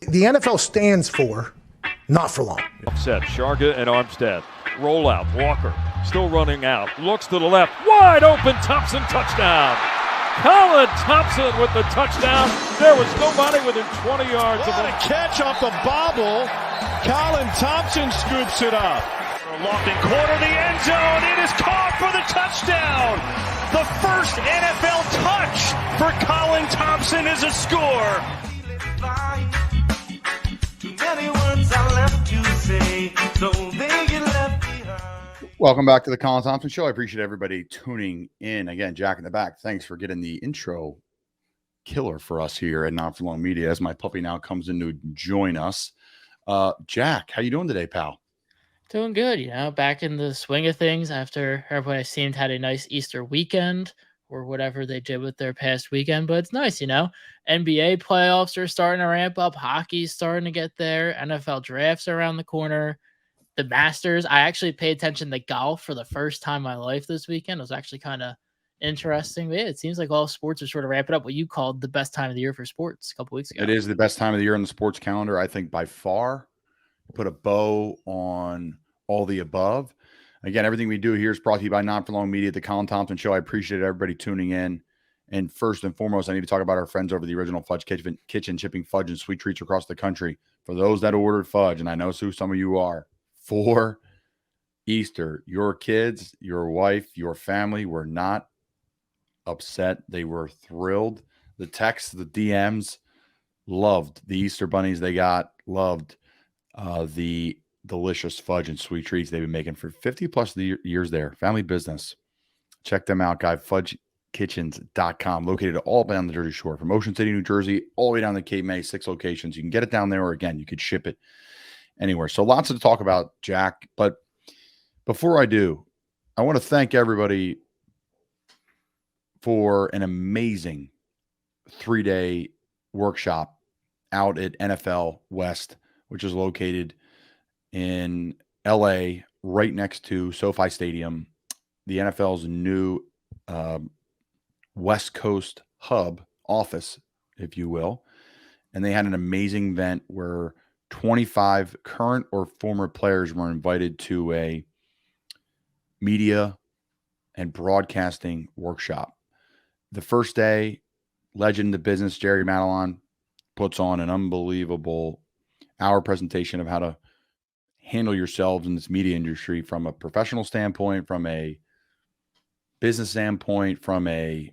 The NFL stands for not for long. Set, Sharga and Armstead. Roll out, Walker still running out. Looks to the left, wide open, Thompson touchdown. Colin Thompson with the touchdown. There was nobody within 20 yards of him. What a catch off the bobble. Colin Thompson scoops it up. Lofting corner, the end zone. It is caught for the touchdown. The first NFL touch for Colin Thompson is a score. Welcome back to the Colin Thompson Show. I appreciate everybody tuning in. Again, Jack in the back, thanks for getting the intro killer for us here at Not For Long Media as my puppy now comes in to join us. Jack, how you doing today, pal? Doing good, back in the swing of things after everybody seemed had a nice Easter weekend or whatever they did with their past weekend. But it's nice, NBA playoffs are starting to ramp up. Hockey's starting to get there. NFL drafts are around the corner. The Masters. I actually paid attention to golf for the first time in my life this weekend. It was actually kind of interesting. But yeah, it seems like all sports are sort of ramping up what you called the best time of the year for sports a couple weeks ago. It is the best time of the year on the sports calendar, I think, by far. Put a bow on all the above. Again, everything we do here is brought to you by Not For Long Media, the Colin Thompson Show. I appreciate everybody tuning in. And first and foremost, I need to talk about our friends over the Original Fudge Kitchen, shipping fudge and sweet treats across the country. For those that ordered fudge, and I know who some of you are, for Easter, your kids, your wife, your family were not upset. They were thrilled. The texts, the DMs, loved the Easter bunnies they got, loved the delicious fudge and sweet treats they've been making for 50 plus years there. Family business. Check them out, guys. FudgeKitchens.com, located all down the Jersey Shore, from Ocean City, New Jersey, all the way down to Cape May, 6 locations. You can get it down there, or again, you could ship it anywhere. So lots to talk about, Jack. But before I do, I want to thank everybody for an amazing 3-day workshop out at NFL West, which is located in LA, right next to SoFi Stadium, the NFL's new West Coast hub office, if you will. And they had an amazing event where 25 current or former players were invited to a media and broadcasting workshop. The first day, legend in the business, Jerry Madelon, puts on an unbelievable hour presentation of how to handle yourselves in this media industry from a professional standpoint, from a business standpoint, from a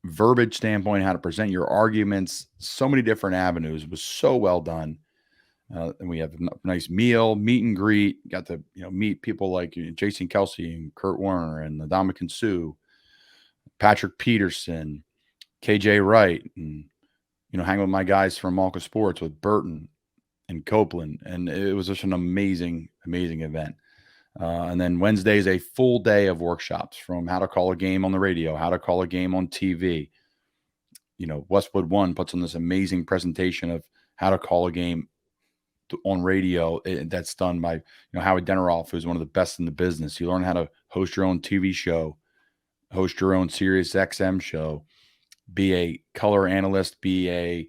verbiage standpoint, how to present your arguments, so many different avenues. It was so well done. And we have a nice meet and greet. Got to meet people like Jason Kelsey and Kurt Warner and Ndamukong Suh, Patrick Peterson, KJ Wright, and hang with my guys from Malka Sports with Burton and Copeland. And it was just an amazing, amazing event. And then Wednesday is a full day of workshops, from how to call a game on the radio, how to call a game on TV. Westwood One puts on this amazing presentation of how to call a game on radio. That's done by Howard Deneroff, who's one of the best in the business. You learn how to host your own TV show, host your own Sirius XM show, be a color analyst, be a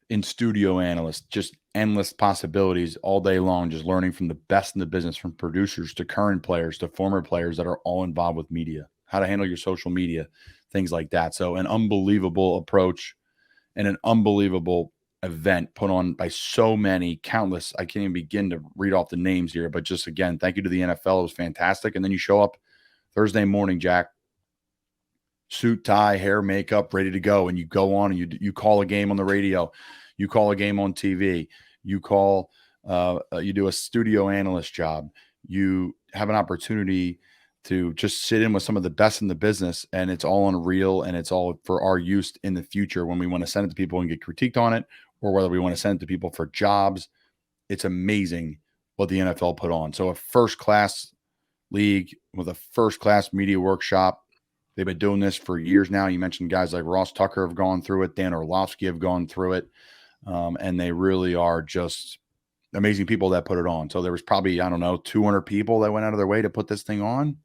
in-studio analyst, just endless possibilities all day long, just learning from the best in the business, from producers to current players to former players that are all involved with media, how to handle your social media, things like that. So an unbelievable approach and an unbelievable event put on by so many, countless. I can't even begin to read off the names here, but just again, thank you to the NFL. It was fantastic. And then you show up Thursday morning, Jack, suit, tie, hair, makeup, ready to go. And you go on and you call a game on the radio. You call a game on TV. You call, you do a studio analyst job. You have an opportunity to just sit in with some of the best in the business, and it's all on reel, and it's all for our use in the future when we want to send it to people and get critiqued on it, or whether we want to send it to people for jobs. It's amazing what the NFL put on. So a first-class league with a first-class media workshop. They've been doing this for years now. You mentioned guys like Ross Tucker have gone through it. Dan Orlovsky have gone through it. And they really are just amazing people that put it on. So there was probably, 200 people that went out of their way to put this thing on.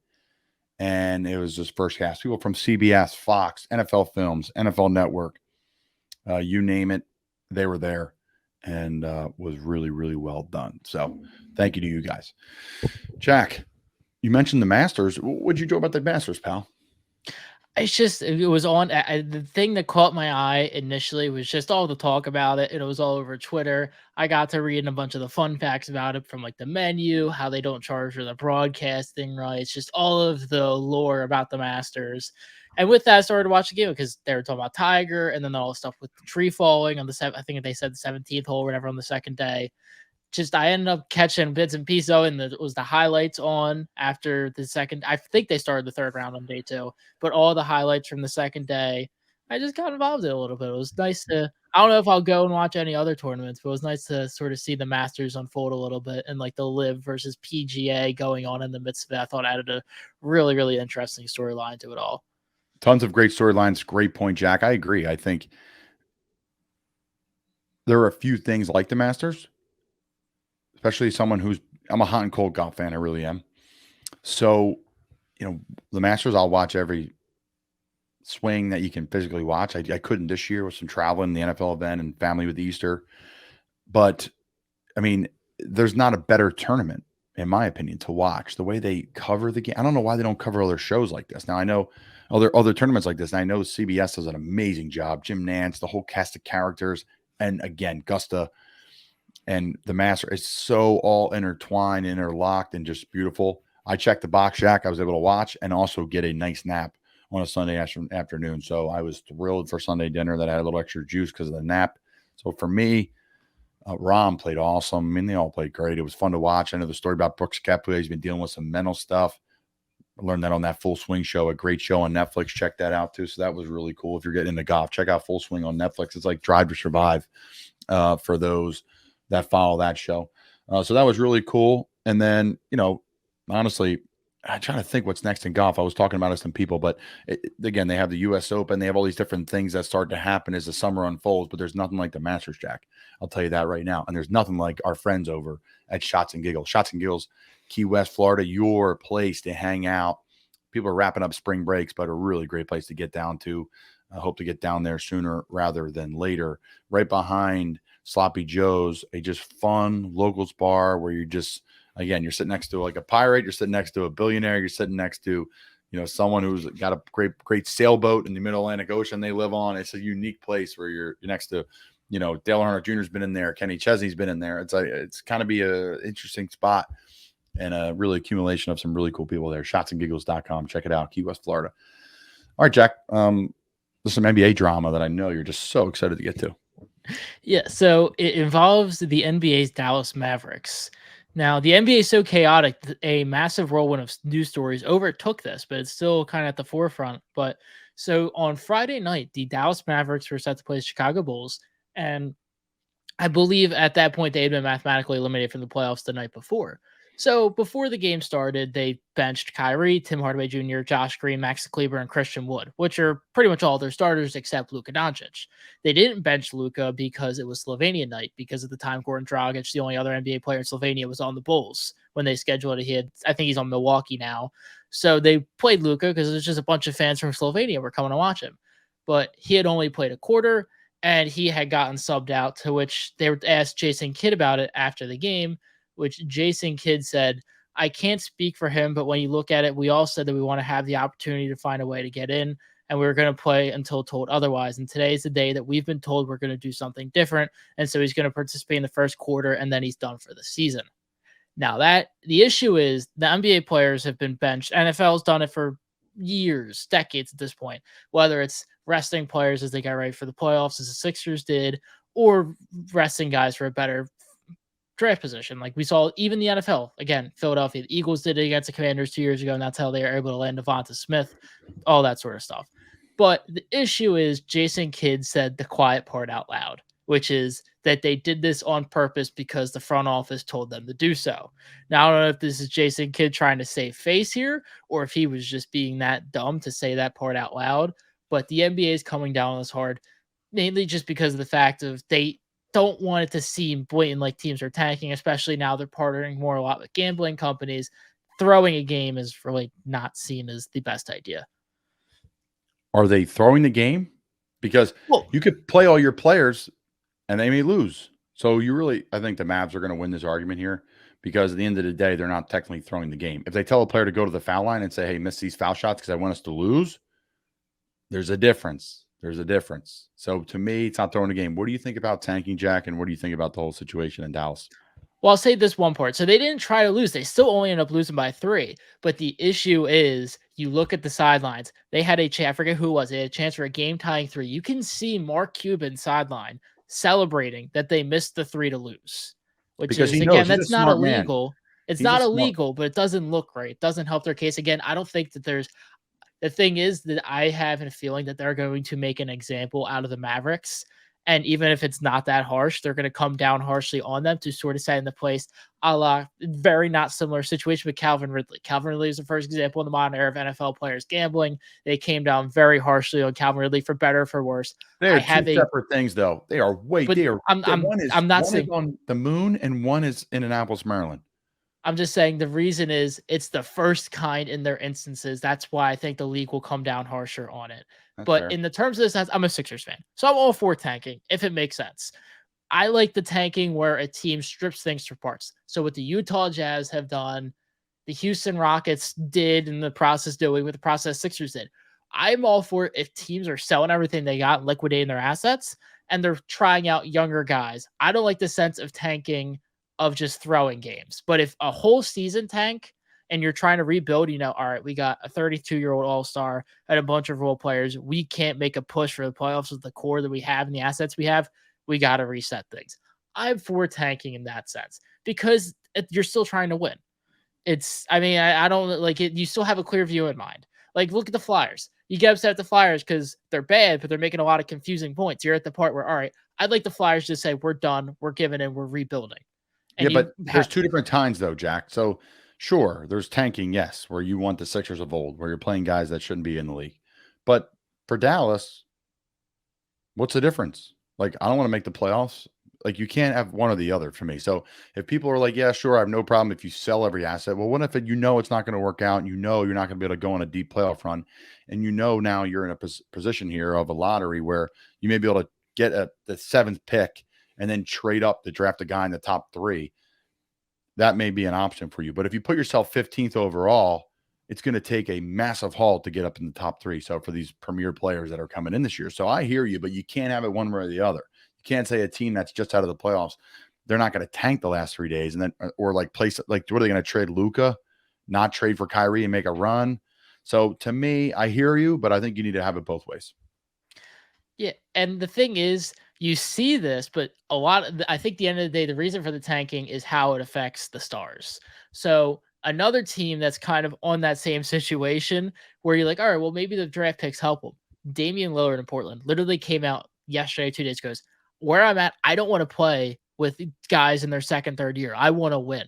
And it was just first class. People from CBS, Fox, NFL Films, NFL Network, you name it, they were there. and was really, really well done. So thank you to you guys. Jack, you mentioned the Masters. What'd you do about the Masters, pal? It's just it was on the thing that caught my eye initially was just all the talk about it, and it was all over Twitter. I got to read a bunch of the fun facts about it, from like the menu, how they don't charge for the broadcasting rights, just all of the lore about the Masters. And with that, I started to watch the game because they were talking about Tiger, and then all the stuff with the tree falling on the I think they said the 17th hole or whatever on the second day. Just I ended up catching bits and pieces of it, and it was the highlights on after the second. I think they started the third round on day 2, but all the highlights from the second day, I just got involved in it a little bit. It was nice to. I don't know if I'll go and watch any other tournaments, but it was nice to sort of see the Masters unfold a little bit, and like the Live versus PGA going on in the midst of it. I thought added a really, really interesting storyline to it all. Tons of great storylines. Great point, Jack. I agree. I think there are a few things like the Masters, especially someone who's, I'm a hot and cold golf fan. I really am. So, the Masters, I'll watch every swing that you can physically watch. I couldn't this year with some traveling, the NFL event and family with Easter. But, I mean, there's not a better tournament, in my opinion, to watch. The way they cover the game. I don't know why they don't cover other shows like this. Now, I know other tournaments like this, and I know CBS does an amazing job. Jim Nantz, the whole cast of characters, and again, Gusta and the Master is so all intertwined, interlocked, and just beautiful. I checked the box, Jack. I was able to watch and also get a nice nap on a Sunday afternoon. So I was thrilled for Sunday dinner that I had a little extra juice because of the nap. So for me, Rom played awesome. I mean, they all played great. It was fun to watch. I know the story about Brooks Koepka. He's been dealing with some mental stuff. I learned that on that Full Swing show, a great show on Netflix. Check that out too. So that was really cool. If you're getting into golf, check out Full Swing on Netflix. It's like Drive to Survive for those that follow that show. So that was really cool. And then, honestly, I'm trying to think what's next in golf. I was talking about it to some people, but again, they have the U.S. Open. They have all these different things that start to happen as the summer unfolds, but there's nothing like the Masters, Jack. I'll tell you that right now. And there's nothing like our friends over at Shots and Giggles. Shots and Giggles, Key West, Florida, your place to hang out. People are wrapping up spring breaks, but a really great place to get down to. I hope to get down there sooner rather than later. Right behind Sloppy Joe's, a just fun locals bar where you're sitting next to like a pirate, you're sitting next to a billionaire, you're sitting next to, someone who's got a great sailboat in the middle Atlantic Ocean they live on. It's a unique place where you're next to, Dale Earnhardt Jr. has been in there, Kenny Chesney's been in there. It's kind of be a interesting spot and a really accumulation of some really cool people there. Shotsandgiggles.com. Check it out, Key West, Florida. All right, Jack. There's some NBA drama that I know you're just so excited to get to. Yeah, so it involves the NBA's Dallas Mavericks. Now, the NBA is so chaotic, a massive whirlwind of news stories overtook this, but it's still kind of at the forefront. But so on Friday night, the Dallas Mavericks were set to play the Chicago Bulls, and I believe at that point they had been mathematically eliminated from the playoffs the night before. So before the game started, they benched Kyrie, Tim Hardaway Jr., Josh Green, Max Kleber, and Christian Wood, which are pretty much all their starters except Luka Doncic. They didn't bench Luka because it was Slovenia night, because at the time Goran Dragic, the only other NBA player in Slovenia, was on the Bulls when they scheduled it. I think he's on Milwaukee now. So they played Luka because there's just a bunch of fans from Slovenia were coming to watch him. But he had only played a quarter, and he had gotten subbed out, to which they asked Jason Kidd about it after the game, which Jason Kidd said, I can't speak for him, but when you look at it, we all said that we want to have the opportunity to find a way to get in, and we were going to play until told otherwise. And today is the day that we've been told we're going to do something different. And so he's going to participate in the first quarter, and then he's done for the season. Now, the issue is the NBA players have been benched. NFL's done it for years, decades at this point, whether it's resting players as they got ready for the playoffs, as the Sixers did, or resting guys for a better draft position. Like we saw even the NFL, again, Philadelphia, the Eagles did it against the Commanders 2 years ago, and that's how they were able to land Devonta Smith, all that sort of stuff. But the issue is Jason Kidd said the quiet part out loud, which is that they did this on purpose because the front office told them to do so. Now, I don't know if this is Jason Kidd trying to save face here, or if he was just being that dumb to say that part out loud. But the NBA is coming down on this hard, mainly just because of the fact of they don't want it to seem blatant like teams are tanking, especially now they're partnering more a lot with gambling companies. Throwing a game is really not seen as the best idea. Are they throwing the game? Because you could play all your players and they may lose. So I think the Mavs are going to win this argument here because at the end of the day, they're not technically throwing the game. If they tell a player to go to the foul line and say, hey, miss these foul shots because I want us to lose, there's a difference. There's a difference. So to me, it's not throwing the game. What do you think about tanking, Jack? And what do you think about the whole situation in Dallas? Well, I'll say this one part. So they didn't try to lose. They still only ended up losing by 3. But the issue is you look at the sidelines. They had a chance. I forget who it was. They had a chance for a game-tying 3. You can see Mark Cuban sideline celebrating that they missed the 3 to lose. Which Because is, he knows again, he's a that's not smart man. illegal. It's He's not a smart- illegal, but it doesn't look right. It doesn't help their case. Again, I don't think that there's the thing is that I have a feeling that they're going to make an example out of the Mavericks. And even if it's not that harsh, they're going to come down harshly on them to sort of set in the place a la very not similar situation with Calvin Ridley. Calvin Ridley is the first example in the modern era of NFL players gambling. They came down very harshly on Calvin Ridley for better or for worse. They are two separate things, though. They are way. I'm not saying is on the moon and one is in Annapolis, Maryland. I'm just saying the reason is it's the first kind in their instances. That's why I think the league will come down harsher on it. But fair. in the terms of this, I'm a Sixers fan, so I'm all for tanking if it makes sense. I like the tanking where a team strips things to parts. So what the Utah Jazz have done, the Houston Rockets did in the process doing what the process Sixers did. I'm all for it if teams are selling everything they got and liquidating their assets and they're trying out younger guys. I don't like the sense of tanking of just throwing games. But if a whole season tank and you're trying to rebuild, all right, we got a 32-year-old all-star and a bunch of role players. We can't make a push for the playoffs with the core that we have and the assets we have. We got to reset things. I'm for tanking in that sense because you're still trying to win. I don't like it. You still have a clear view in mind. Like, look at the Flyers. You get upset at the Flyers because they're bad, but they're making a lot of confusing points. You're at the part where, all right, I'd like the Flyers to say, we're done, we're giving in, we're rebuilding. And but there's two different times, though, Jack. So, sure, there's tanking, yes, where you want the Sixers of old, where you're playing guys that shouldn't be in the league. But for Dallas, what's the difference? Like, I don't want to make the playoffs. Like, you can't have one or the other for me. So, if people are like, yeah, sure, I have no problem if you sell every asset. Well, what if it's not going to work out and you're not going to be able to go on a deep playoff run and now you're in a position here of a lottery where you may be able to get the 7th pick and then trade up to draft a guy in the top 3, that may be an option for you. But if you put yourself 15th overall, it's going to take a massive haul to get up in the top 3. So for these premier players that are coming in this year. So I hear you, but you can't have it one way or the other. You can't say a team that's just out of the playoffs, they're not going to tank the last 3 days and then, or like place, like, what are they going to trade Luka, not trade for Kyrie and make a run? So to me, I hear you, but I think you need to have it both ways. Yeah. And the thing is, you see this, but I think the end of the day, the reason for the tanking is how it affects the stars. So another team that's kind of on that same situation where you're like, all right, well, maybe the draft picks help them. Damian Lillard in Portland literally came out yesterday, 2 days ago, goes, where I'm at, I don't want to play with guys in their second, third year. I want to win.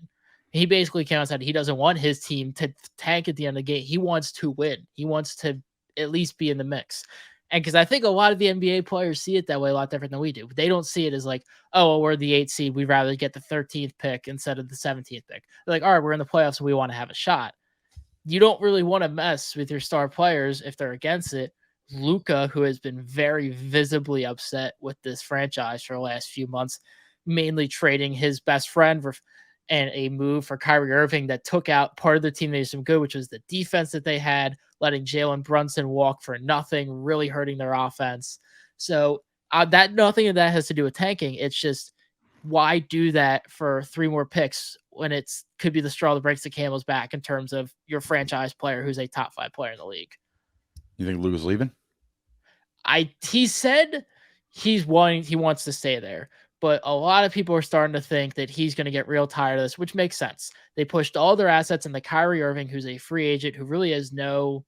He basically came out and said he doesn't want his team to tank at the end of the game. He wants to win. He wants to at least be in the mix. And because I think a lot of the NBA players see it that way a lot different than we do. They don't see it as like, oh, well, we're the 8th seed. We'd rather get the 13th pick instead of the 17th pick. They're like, all right, we're in the playoffs, so we want to have a shot. You don't really want to mess with your star players if they're against it. Luka, who has been very visibly upset with this franchise for the last few months, mainly trading his best friend and a move for Kyrie Irving that took out part of the team that did some good, which was the defense that they had, letting Jalen Brunson walk for nothing, really hurting their offense. So that nothing of that has to do with tanking. It's just, why do that for 3 more picks when it's could be the straw that breaks the camel's back in terms of your franchise player who's a top 5 player in the league? You think Luka's leaving? He said he wants to stay there. But a lot of people are starting to think that he's going to get real tired of this, which makes sense. They pushed all their assets into Kyrie Irving, who's a free agent who really has no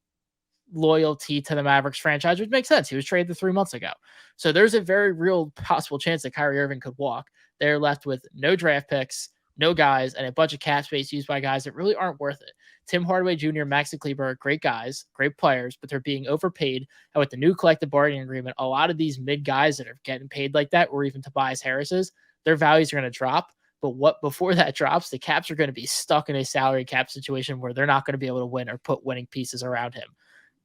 loyalty to the Mavericks franchise, which makes sense. He was traded 3 months ago. So there's a very real possible chance that Kyrie Irving could walk. They're left with no draft picks, no guys, and a bunch of cap space used by guys that really aren't worth it. Tim Hardaway Jr., Maxi Kleber are great guys, great players, but they're being overpaid. And with the new collective bargaining agreement, a lot of these mid guys that are getting paid like that, or even Tobias Harris's, their values are going to drop. But before that drops, the Caps are going to be stuck in a salary cap situation where they're not going to be able to win or put winning pieces around him.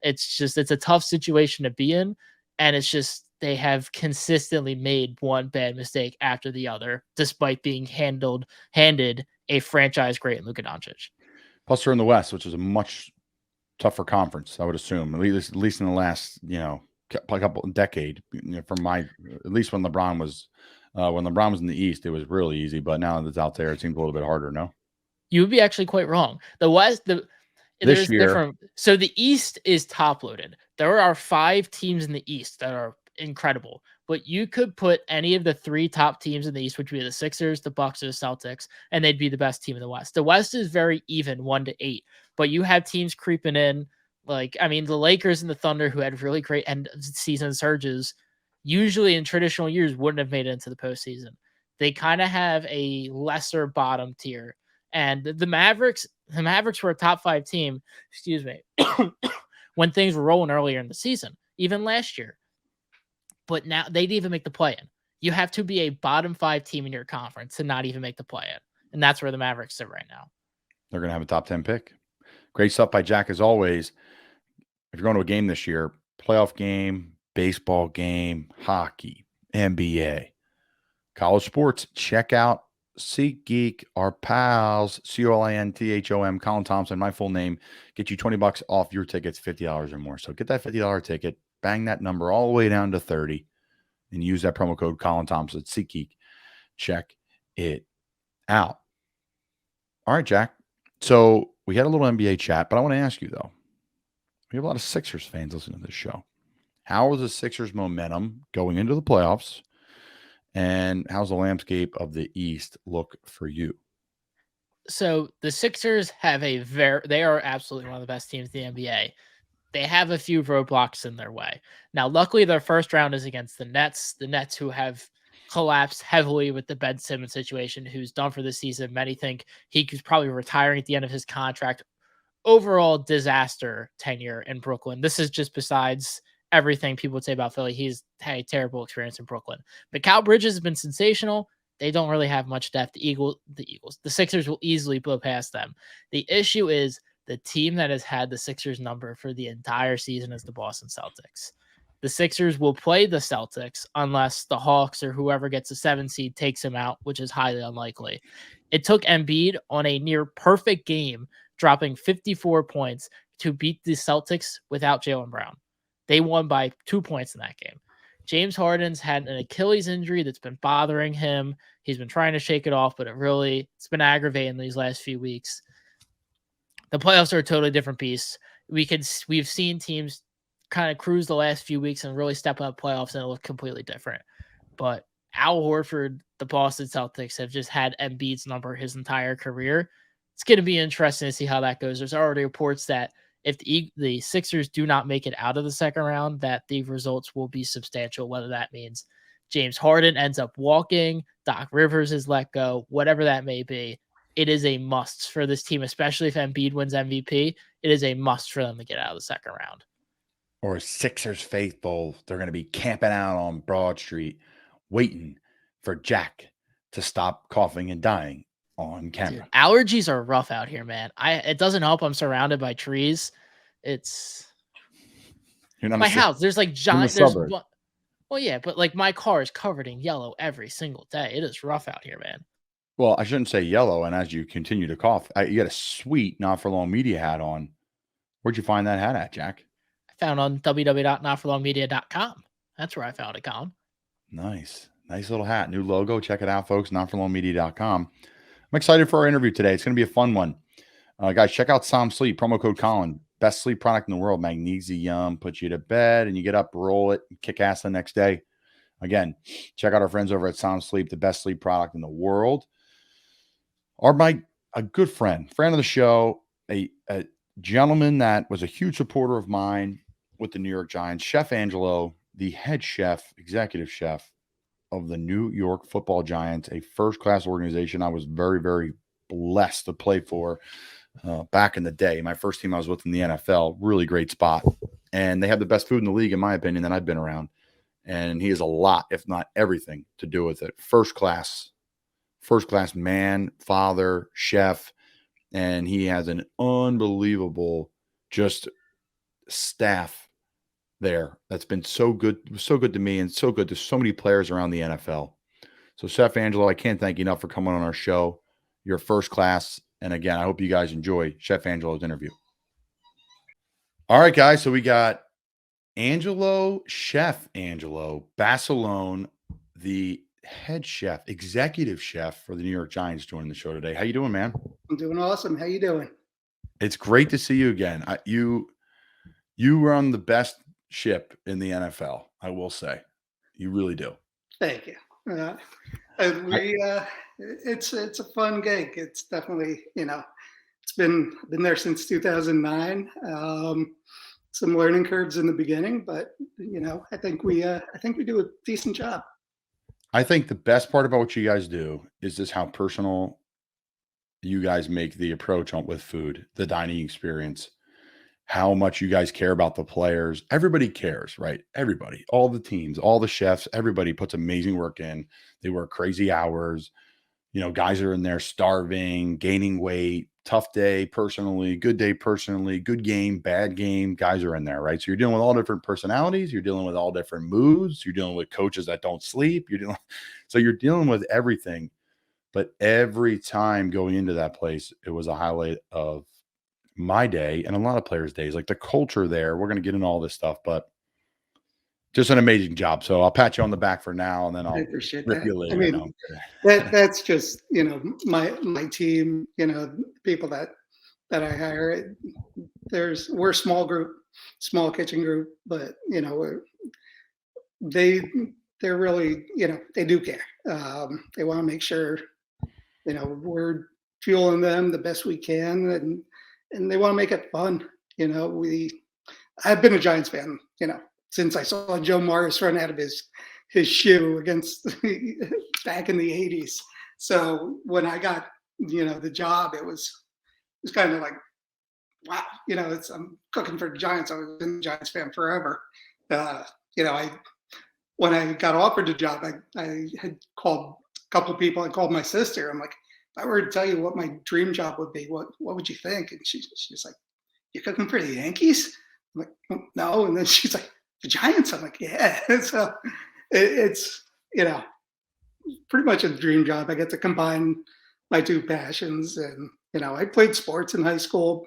It's a tough situation to be in. And it's just, they have consistently made one bad mistake after the other, despite being handed a franchise great in Luka Doncic. Plus, they're in the West, which is a much tougher conference, I would assume, at least in the last, couple decade. From at least when LeBron was in the East, it was really easy. But now that it's out there, it seems a little bit harder. No, You would be actually quite wrong. The West, there's year. different. So the East is top loaded. There are 5 teams in the East that are incredible, but you could put any of the 3 top teams in the East, which would be the Sixers, the Bucks, or the Celtics, and they'd be the best team in the West. The West is very even, 1-8, but you have teams creeping in. The Lakers and the Thunder, who had really great end of season surges, usually in traditional years wouldn't have made it into the postseason. They kind of have a lesser bottom tier. And the Mavericks were a top 5 team, excuse me, when things were rolling earlier in the season, even last year. But now they didn't even make the play-in. You have to be a bottom 5 team in your conference to not even make the play-in. And that's where the Mavericks sit right now. They're going to have a top 10 pick. Great stuff by Jack, as always. If you're going to a game this year, playoff game, baseball game, hockey, NBA, college sports, check out SeatGeek, our pals, COLINTHOM, Colin Thompson, my full name, get you $20 off your tickets, $50 or more. So get that $50 ticket, bang that number all the way down to 30, and use that promo code Colin Thompson at SeatGeek. Check it out. All right, Jack. So we had a little NBA chat, but I want to ask you, though. We have a lot of Sixers fans listening to this show. How is the Sixers momentum going into the playoffs? And how's the landscape of the East look for you? So the Sixers have they are absolutely one of the best teams in the NBA. They have a few roadblocks in their way. Now, luckily, their first round is against the Nets. The Nets, who have collapsed heavily with the Ben Simmons situation, who's done for the season. Many think he's probably retiring at the end of his contract. Overall disaster tenure in Brooklyn. This is just besides everything people would say about Philly. He's had a terrible experience in Brooklyn. But Cal Bridges has been sensational. They don't really have much depth. The Sixers will easily blow past them. The issue is the team that has had the Sixers number for the entire season is the Boston Celtics. The Sixers will play the Celtics unless the Hawks or whoever gets a 7 seed takes them out, which is highly unlikely. It took Embiid on a near perfect game, dropping 54 points to beat the Celtics without Jaylen Brown. They won by 2 points in that game. James Harden's had an Achilles injury that's been bothering him. He's been trying to shake it off, but it's been aggravating these last few weeks. The playoffs are a totally different beast. We've seen teams kind of cruise the last few weeks and really step up playoffs, and it look completely different. But Al Horford, the Boston Celtics, have just had Embiid's number his entire career. It's going to be interesting to see how that goes. There's already reports that if the Sixers do not make it out of the second round, that the results will be substantial, whether that means James Harden ends up walking, Doc Rivers is let go, whatever that may be. It is a must for this team, especially if Embiid wins MVP. It is a must for them to get out of the second round. Or Sixers faithful, they're going to be camping out on Broad Street, waiting for Jack to stop coughing and dying on camera. Dude, allergies are rough out here, man. It doesn't help. I'm surrounded by trees. My house. There's like giant. Well, yeah, but like my car is covered in yellow every single day. It is rough out here, man. Well, I shouldn't say yellow. And as you continue to cough, you got a sweet Not For Long Media hat on. Where'd you find that hat at, Jack? I found on www.notforlongmedia.com. That's where I found it, Colin. Nice little hat. New logo. Check it out, folks. Notforlongmedia.com. I'm excited for our interview today. It's going to be a fun one. Guys, check out Som Sleep. Promo code Colin. Best sleep product in the world. Magnesium. Puts you to bed and you get up, roll it, kick ass the next day. Again, check out our friends over at Som Sleep, the best sleep product in the world. A good friend of the show, a gentleman that was a huge supporter of mine with the New York Giants, Chef Angelo, the head chef, executive chef of the New York Football Giants, a first-class organization I was very, very blessed to play for back in the day. My first team I was with in the NFL, really great spot. And they have the best food in the league, in my opinion, that I've been around. And he has a lot, if not everything, to do with it. First class man, father, chef, and he has an unbelievable just staff there that's been so good to me and so good to so many players around the NFL. So, Chef Angelo, I can't thank you enough for coming on our show. You're first class. And again, I hope you guys enjoy Chef Angelo's interview. All right, guys. So we got Chef Angelo Basilone, the head chef, executive chef for the New York Giants, joining the show today. How you doing, man? I'm doing awesome. How you doing? It's great to see you again. You run the best ship in the NFL, I will say. You really do. Thank you. It's a fun gig. It's definitely, it's been there since 2009. Some learning curves in the beginning, but I think we do a decent job. I think the best part about what you guys do is just how personal you guys make the approach with food, the dining experience, how much you guys care about the players. Everybody cares, right? Everybody, all the teams, all the chefs, everybody puts amazing work in. They work crazy hours. Guys are in there starving, gaining weight, tough day personally, good day personally, good game, bad game. Guys are in there, right? So you're dealing with all different personalities. You're dealing with all different moods. You're dealing with coaches that don't sleep. So you're dealing with everything. But every time going into that place, it was a highlight of my day and a lot of players' days. Like the culture there, we're going to get into all this stuff, but just an amazing job. So I'll pat you on the back for now, and then I'll appreciate rip that. you later. I mean, that's just my team. People that I hire. We're a small group, small kitchen group, but they're really they do care. They want to make sure we're fueling them the best we can, and they want to make it fun. I've been a Giants fan, since I saw Joe Morris run out of his shoe against back in the 80s. So when I got, the job, it was kind of like, wow, I'm cooking for the Giants. I was a Giants fan forever. When I got offered the job, I had called a couple of people. I called my sister. I'm like, if I were to tell you what my dream job would be, what would you think? And she's like, you're cooking for the Yankees? I'm like, no. And then she's like, the Giants? I'm like, yeah. So it's pretty much a dream job. I get to combine my two passions. And, I played sports in high school,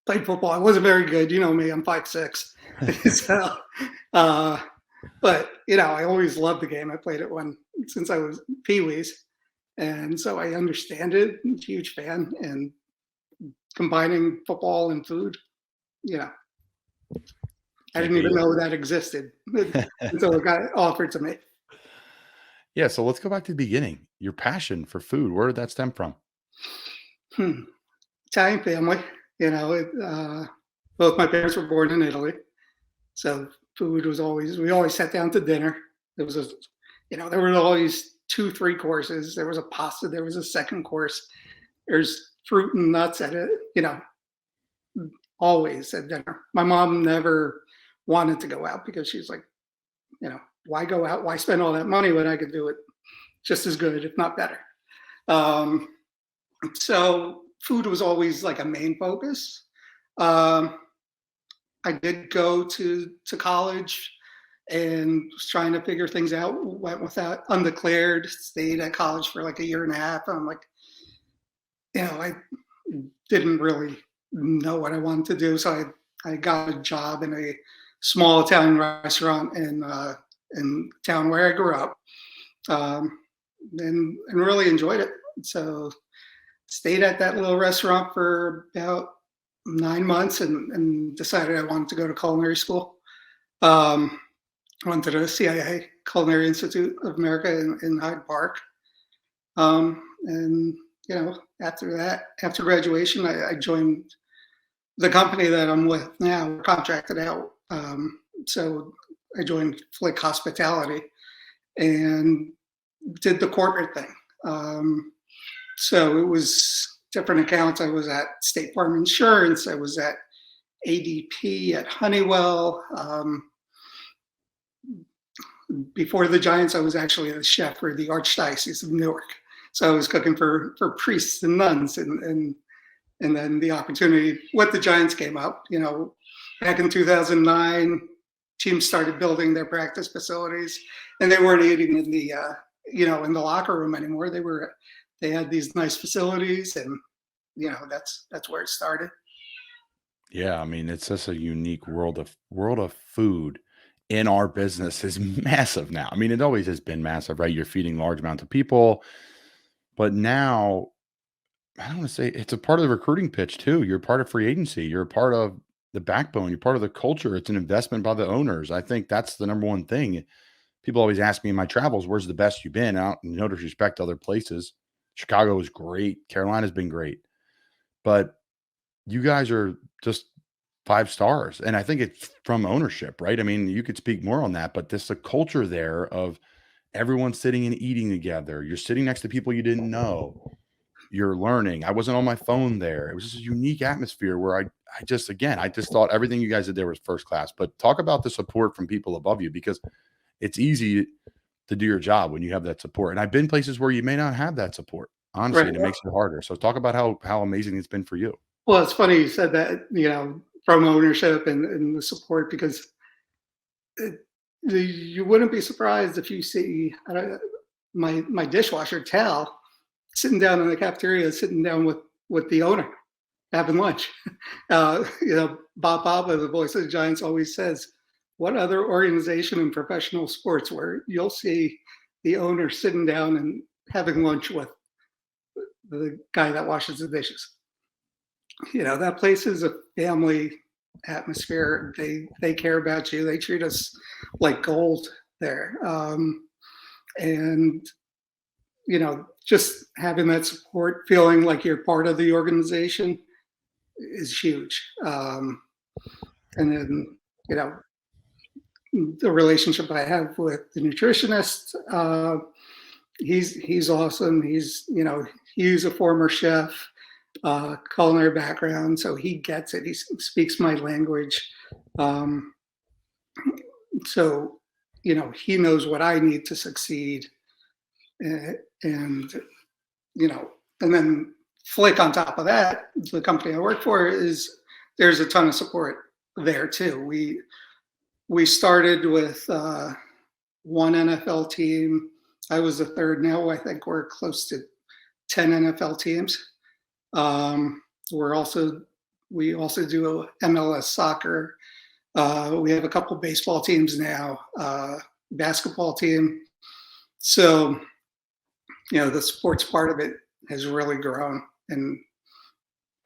played football. I wasn't very good. You know me, I'm 5'6". So, but, I always loved the game. I played it since I was Pee-wees. And so I understand it. I'm a huge fan. And combining football and food, I didn't even know that existed until it got offered to me. Yeah, so let's go back to the beginning. Your passion for food, where did that stem from? Italian family. Both my parents were born in Italy. So food was we always sat down to dinner. There was there were always 2-3 courses. There was a pasta, there was a second course. There's fruit and nuts at it, always at dinner. My mom never wanted to go out because she's like, why go out? Why spend all that money when I could do it just as good, if not better? So food was always like a main focus. I did go to college and was trying to figure things out. Went without undeclared, stayed at college for like a year and a half. I'm like, I didn't really know what I wanted to do. So I got a job in a small Italian restaurant in town where I grew up, and really enjoyed it. So stayed at that little restaurant for about 9 months and decided I wanted to go to culinary school. Went to the CIA, Culinary Institute of America in Hyde Park. And, after graduation, I joined the company that I'm with now. We're contracted out. So I joined Flick Hospitality and did the corporate thing. So it was different accounts. I was at State Farm Insurance. I was at ADP, at Honeywell. Before the Giants, I was actually the chef for the Archdiocese of Newark. So I was cooking for priests and nuns, and then the opportunity with the Giants came up. back in 2009, teams started building their practice facilities, and they weren't eating in the in the locker room anymore. They had these nice facilities, and that's where it started. Yeah, I mean, it's just a unique world of food in our business is massive now. I mean, it always has been massive, right? You're feeding large amounts of people, but now I don't want to say it's a part of the recruiting pitch too. You're part of free agency. You're a part of the backbone. You're part of the culture. It's an investment by the owners. I think that's the number one thing. People always ask me in my travels, "Where's the best you've been?" Out, no disrespect to other places. Chicago is great. Carolina's been great, but you guys are just 5 stars, and I think it's from ownership, right? I mean, you could speak more on that, but there's a culture there of everyone sitting and eating together. You're sitting next to people you didn't know. You're learning. I wasn't on my phone there. It was just a unique atmosphere where I just thought everything you guys did there was first class. But talk about the support from people above you, because it's easy to do your job when you have that support. And I've been places where you may not have that support, honestly, and it makes it harder. So talk about how amazing it's been for you. Well, it's funny you said that, from ownership and the support, because you wouldn't be surprised if you see my dishwasher Tal sitting down in the cafeteria, sitting down with the owner, having lunch. Bob Papa, the voice of the Giants, always says, what other organization in professional sports where you'll see the owner sitting down and having lunch with the guy that washes the dishes? That place is a family atmosphere. They care about you. They treat us like gold there. And just having that support, feeling like you're part of the organization is huge. And then, the relationship I have with the nutritionist, he's awesome. He's a former chef, culinary background, so he gets it. He speaks my language. So, he knows what I need to succeed. And then Flick on top of that, the company I work for, there's a ton of support there too. We started with one NFL team. I was the third. Now I think we're close to 10 NFL teams. We also do MLS soccer. We have a couple baseball teams now, basketball team. So, the sports part of it has really grown, and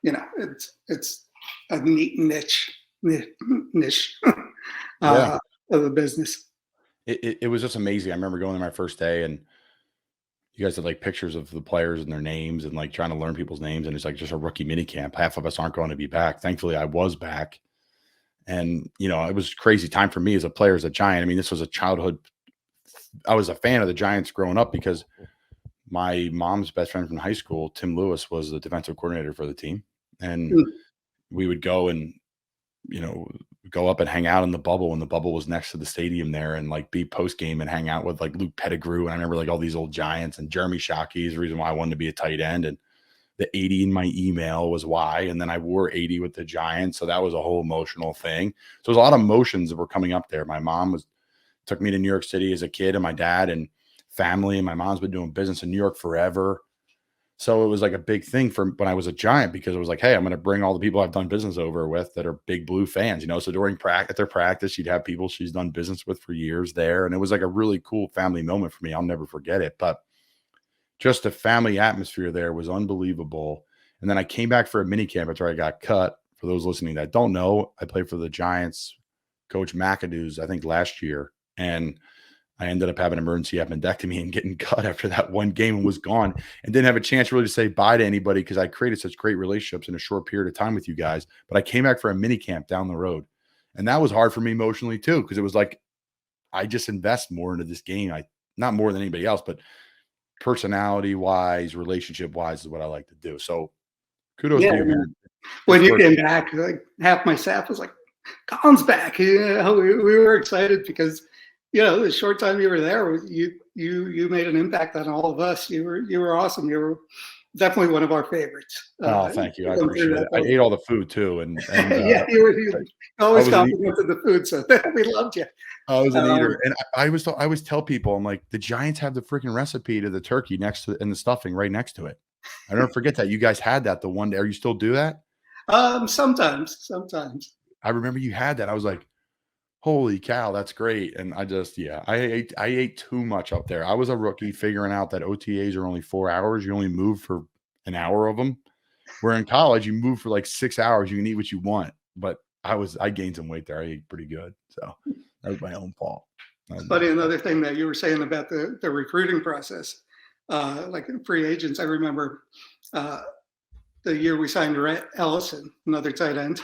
it's a neat niche of the business. It was just amazing. I remember going there my first day, and you guys had like pictures of the players and their names, and like trying to learn people's names, and it's like just a rookie mini camp. Half of us aren't going to be back. Thankfully, I was back, and it was a crazy time for me as a player, as a Giant. I mean, this was a childhood. I was a fan of the Giants growing up because my mom's best friend from high school, Tim Lewis, was the defensive coordinator for the team. And we would go and, go up and hang out in the bubble, and the bubble was next to the stadium there, and like be post game and hang out with like Luke Pettigrew. And I remember like all these old Giants, and Jeremy Shockey is the reason why I wanted to be a tight end. And the 80 in my email was why. And then I wore 80 with the Giants. So that was a whole emotional thing. So there's a lot of emotions that were coming up there. My mom took me to New York City as a kid, and my dad and family, and my mom's been doing business in New York forever. So it was like a big thing for when I was a Giant, because it was like, hey, I'm going to bring all the people I've done business over with that are big blue fans, So during their practice, she'd have people she's done business with for years there. And it was like a really cool family moment for me. I'll never forget it. But just the family atmosphere there was unbelievable. And then I came back for a mini camp after I got cut. For those listening that don't know, I played for the Giants, Coach McAdoo's, I think last year. And I ended up having an emergency appendectomy and getting cut after that one game, and was gone, and didn't have a chance really to say bye to anybody, because I created such great relationships in a short period of time with you guys. But I came back for a mini camp down the road, and that was hard for me emotionally too, because it was like I just invest more into this game. Not more than anybody else, but personality wise, relationship wise is what I like to do. So kudos to you, man. When you came back, like half my staff was like, "Colin's back." We were excited because the short time you were there, you made an impact on all of us. You were awesome. You definitely one of our favorites. Oh, thank you. I Come through appreciate it. that I building. ate all the food too, and Yeah, you always was an complimented the food, so we loved you. I was an Um, eater, and I always tell people, I'm like, the Giants have the freaking recipe to the turkey next to and the stuffing right next to it. I never forget that. You guys had that the one day. Are you still do that? sometimes. I remember you had that. I was like, holy cow, that's great. And yeah, I ate too much up there. I was a rookie figuring out that OTAs are only 4 hours. You only move for an hour of them. Where in college, you move for like 6 hours. You can eat what you want. But I gained some weight there. I ate pretty good. So that was my own fault. Funny, another thing that you were saying about the recruiting process, like free agents. I remember the year we signed Rhett Ellison, another tight end.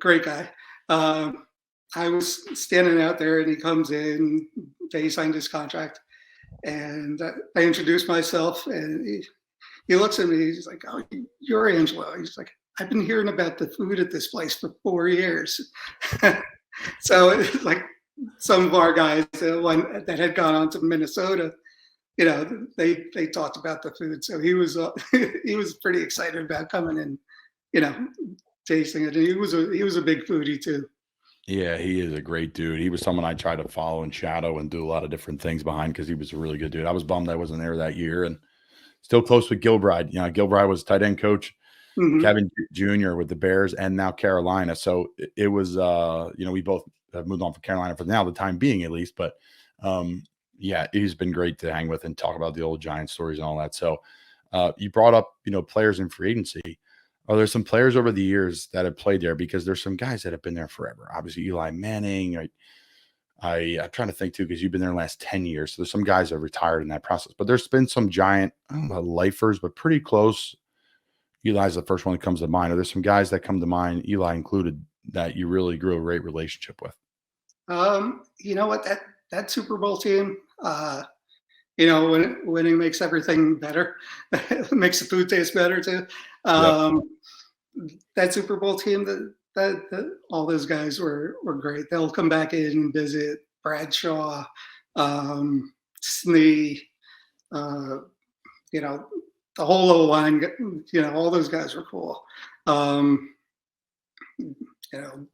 Great guy. I was standing out there, and he comes in. He signed his contract, and I introduced myself, and he looks at me. He's like, "Oh, you're Angelo." He's like, "I've been hearing about the food at this place for 4 years." So it's like some of our guys, the one that had gone on to Minnesota, they talked about the food. So he was he was pretty excited about coming in, tasting it. And he was a big foodie too. Yeah, he is a great dude. He was someone I tried to follow and shadow and do a lot of different things behind because he was a really good dude. I was bummed I wasn't there that year, and still close with Gilbride. Gilbride was tight end coach, Kevin Jr. with the Bears, and now Carolina. So it was, we both have moved on from Carolina for now, the time being at least. But yeah, he's been great to hang with and talk about the old Giant stories and all that. So you brought up, players in free agency. Are there some players over the years that have played there? Because there's some guys that have been there forever. Obviously, Eli Manning. I'm trying to think too, because you've been there the last 10 years. So there's some guys that have retired in that process. But there's been some Giant, I don't know, lifers, but pretty close. Eli's the first one that comes to mind. Are there some guys that come to mind, Eli included, that you really grew a great relationship with? You know what? That Super Bowl team, winning makes everything better. It makes the food taste better too. That Super Bowl team, that all those guys were great. They'll come back in and visit. Bradshaw, Snee, the whole O line. All those guys were cool.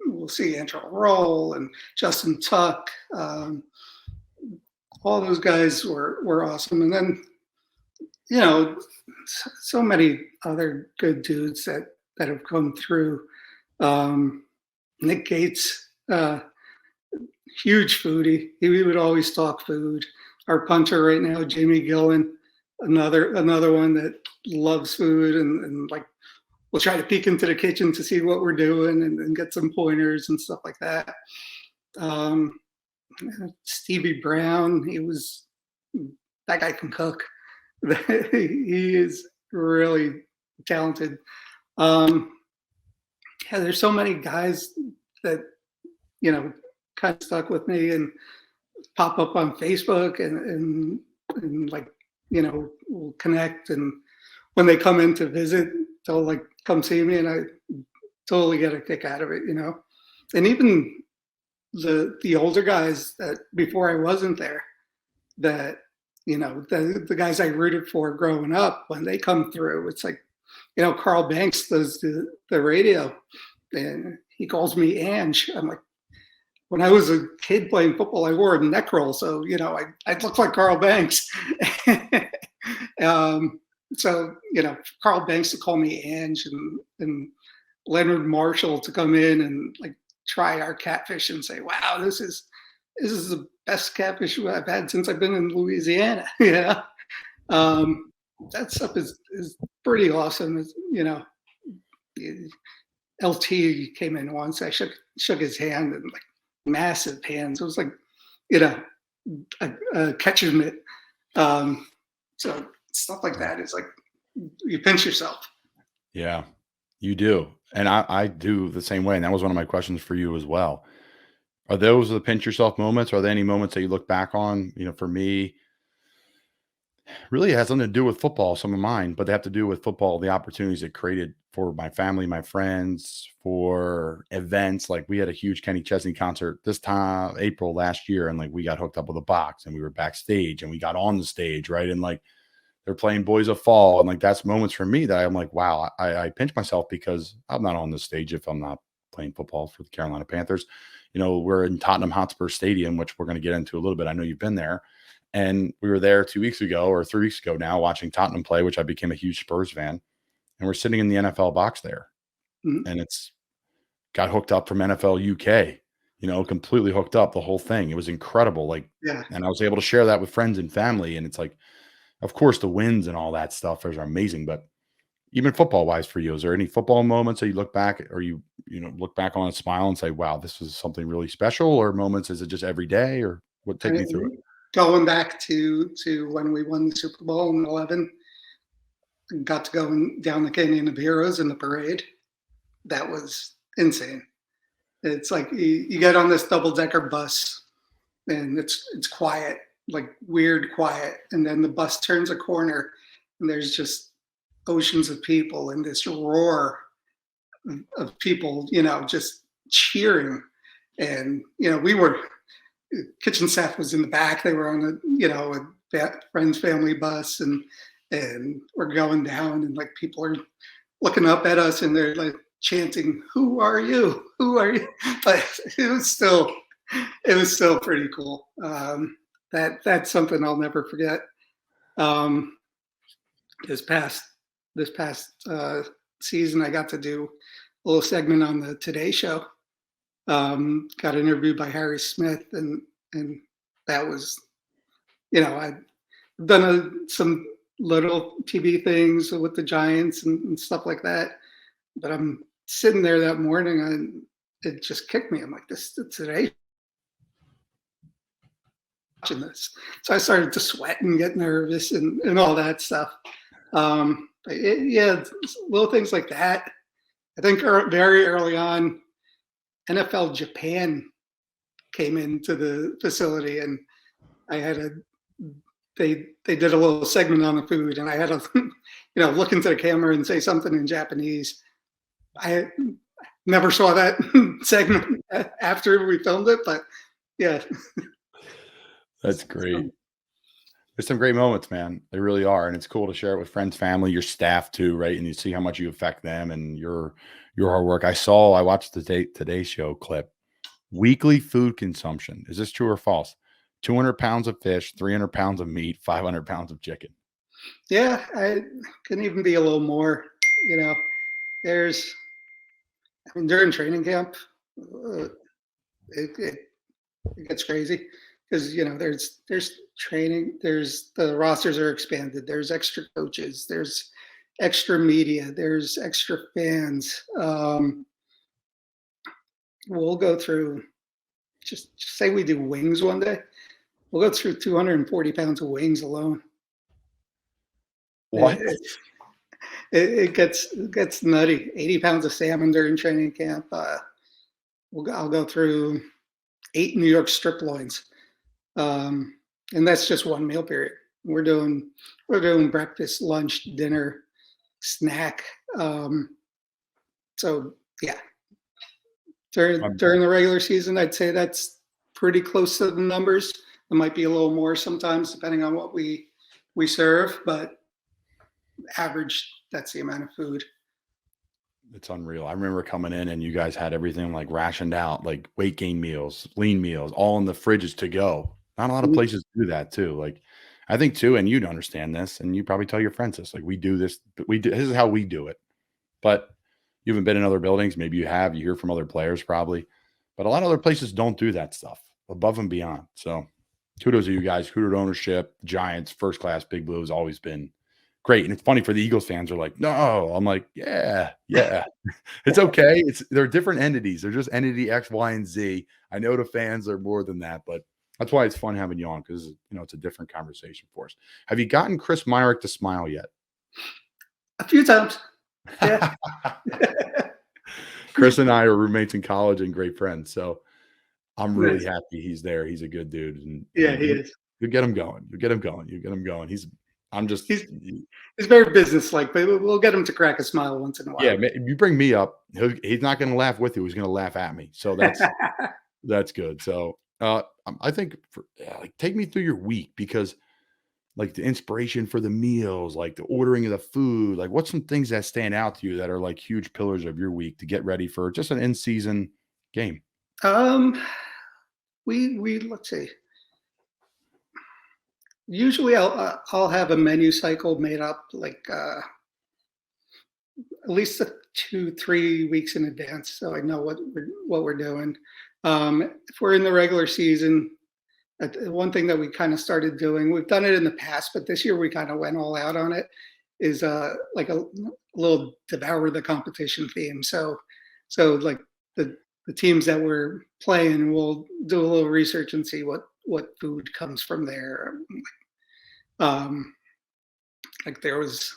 We'll see Andrew Roll and Justin Tuck. All those guys were awesome. And then, so many other good dudes that have come through. Nick Gates, huge foodie. He would always talk food. Our punter right now, Jamie Gillen, another one that loves food and like we'll try to peek into the kitchen to see what we're doing and get some pointers and stuff like that. Stevie Brown, that guy can cook. He is really talented. There's so many guys that kind of stuck with me and pop up on Facebook and like we'll connect, and when they come in to visit, they'll like come see me, and I totally get a kick out of it, and even the older guys that before I wasn't there, that the guys I rooted for growing up, when they come through, it's like Carl Banks does the radio, and he calls me Ange. I'm like, when I was a kid playing football, I wore a neck roll, so I looked like Carl Banks. So Carl Banks to call me Ange, and Leonard Marshall to come in and like try our catfish and say, "Wow, this is the best catfish I've had since I've been in Louisiana." That stuff is pretty awesome. LT came in once. I shook his hand, and like massive hands. It was like a catcher's mitt. So stuff like that is like you pinch yourself. Yeah, you do. And I do the same way. And that was one of my questions for you as well. Are those the pinch yourself moments? Are there any moments that you look back on? For me, really it has something to do with football, some of mine, but they have to do with football, the opportunities it created for my family, my friends, for events. Like we had a huge Kenny Chesney concert this time, April last year. And like we got hooked up with a box and we were backstage and we got on the stage, right? And like they're playing Boys of Fall. And like, that's moments for me that I'm like, wow, I pinch myself because I'm not on the stage if I'm not playing football for the Carolina Panthers. You know, we're in Tottenham Hotspur Stadium, which we're going to get into a little bit. I know you've been there. And we were there 2 weeks ago or 3 weeks ago now watching Tottenham play, which I became a huge Spurs fan. And we're sitting in the NFL box there. Mhm. And it's got hooked up from NFL UK, you know, completely hooked up the whole thing. It was incredible. Like, Yeah. and I was able to share that with friends and family. And it's like, of course, the wins and all that stuff are amazing. But even football wise for you, is there any football moments that you look back or you look back on and smile and say, wow, this was something really special, or moments, is it just every day, or what? Take me through it. Going back to when we won the Super Bowl in 11, got to go down the Canyon of Heroes in the parade. That was insane. It's like you get on this double-decker bus and it's quiet, like weird quiet. And then the bus turns a corner and there's just oceans of people and this roar of people, just cheering. And, we were, kitchen staff was in the back. They were on a friend's family bus and we're going down and like people are looking up at us and they're like chanting, "Who are you? Who are you?" But it was still pretty cool. That's something I'll never forget. This past season, I got to do a little segment on the Today Show. Got interviewed by Harry Smith, and that was, I've done some little TV things with the Giants and stuff like that. But I'm sitting there that morning and it just kicked me. I'm like, this Today watching this. So I started to sweat and get nervous and all that stuff. Little things like that. I think very early on, NFL Japan came into the facility and I had they did a little segment on the food and I had to, look into the camera and say something in Japanese. I never saw that segment after we filmed it, but yeah. That's great. There's some great moments, man. They really are. And it's cool to share it with friends, family, your staff too, right? And you see how much you affect them and your hard work. I watched the Today Show clip. Weekly food consumption. Is this true or false? 200 pounds of fish, 300 pounds of meat, 500 pounds of chicken. Yeah, I can even be a little more, during training camp, it gets crazy because, there's training, there's the rosters are expanded, there's extra coaches, there's extra media, there's extra fans. We'll go through, just say we do wings one day, we'll go through 240 pounds of wings alone. What? It gets nutty. 80 pounds of salmon during training camp. I'll go through 8 New York strip loins, and that's just one meal period. We're doing breakfast, lunch, dinner, snack. So yeah, during the regular season, I'd say that's pretty close to the numbers. It might be a little more sometimes depending on what we serve, but average, that's the amount of food. It's unreal. I remember coming in and you guys had everything like rationed out, like weight gain meals, lean meals, all in the fridges to go. Not a lot of places do that too. Like I think too, and you'd understand this, and you probably tell your friends this, like we do this, but this is how we do it. But you haven't been in other buildings. Maybe you have, you hear from other players probably, but a lot of other places don't do that stuff above and beyond. So kudos to you guys, kudos to ownership, Giants, first class, Big Blue has always been great. And it's funny for the Eagles fans are like, no, I'm like, yeah. It's okay. They're different entities. They're just entity X, Y, and Z. I know the fans are more than that, but that's why it's fun having you on because, it's a different conversation for us. Have you gotten Chris Myrick to smile yet? A few times. Yeah. Chris and I are roommates in college and great friends. So I'm really happy he's there. He's a good dude. And he is. You get him going. You get him going. He's very businesslike, but we'll get him to crack a smile once in a while. Yeah, if you bring me up, he's not going to laugh with you. He's going to laugh at me. So that's good. So I think take me through your week because like the inspiration for the meals, like the ordering of the food? Like, what's some things that stand out to you that are like huge pillars of your week to get ready for just an in-season game? We let's see. Usually, I'll have a menu cycle made up like at least 2-3 weeks in advance, so I know what we're doing. If we're in the regular season, one thing that we kind of started doing, we've done it in the past, but this year we kind of went all out on it, is like a little devour the competition theme. So like the teams that we're playing, we'll do a little research and see what food comes from there. Like there was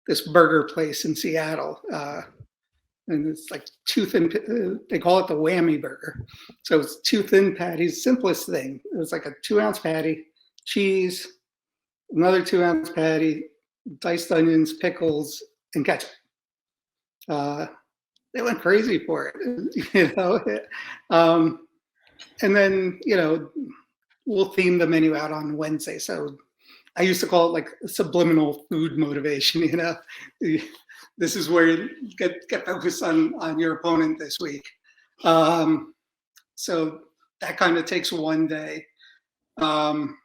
this burger place in Seattle, and it's like two thin. They call it the whammy burger. So it's two thin patties, simplest thing. It was like a 2-ounce patty, cheese, another 2-ounce patty, diced onions, pickles, and ketchup. They went crazy for it, you know. And then we'll theme the menu out on Wednesday. So I used to call it like subliminal food motivation. This is where you get focused on your opponent this week. So that kind of takes one day. On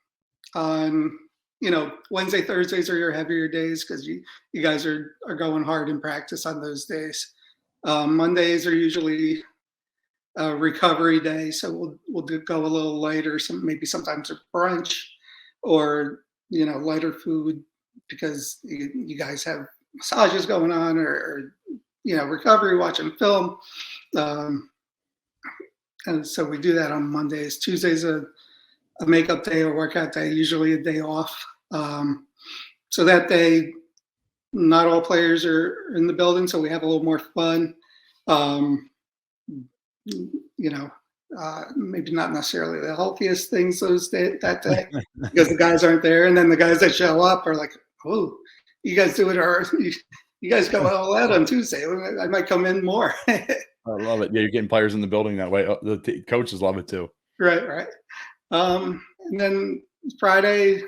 Wednesday, Thursdays are your heavier days because you guys are going hard in practice on those days. Mondays are usually a recovery day, so we'll go a little lighter. Maybe sometimes a brunch, or lighter food because you guys have massages going on, or recovery, watching film. And so we do that on Mondays. Tuesdays a makeup day or workout day, usually a day off. So that day, not all players are in the building, so we have a little more fun. Maybe not necessarily the healthiest things that day because the guys aren't there, and then the guys that show up are like, "Oh, you guys do it, or you guys go all out on Tuesday. I might come in more." I love it. Yeah, you're getting players in the building that way. The coaches love it too. Right. And then Friday,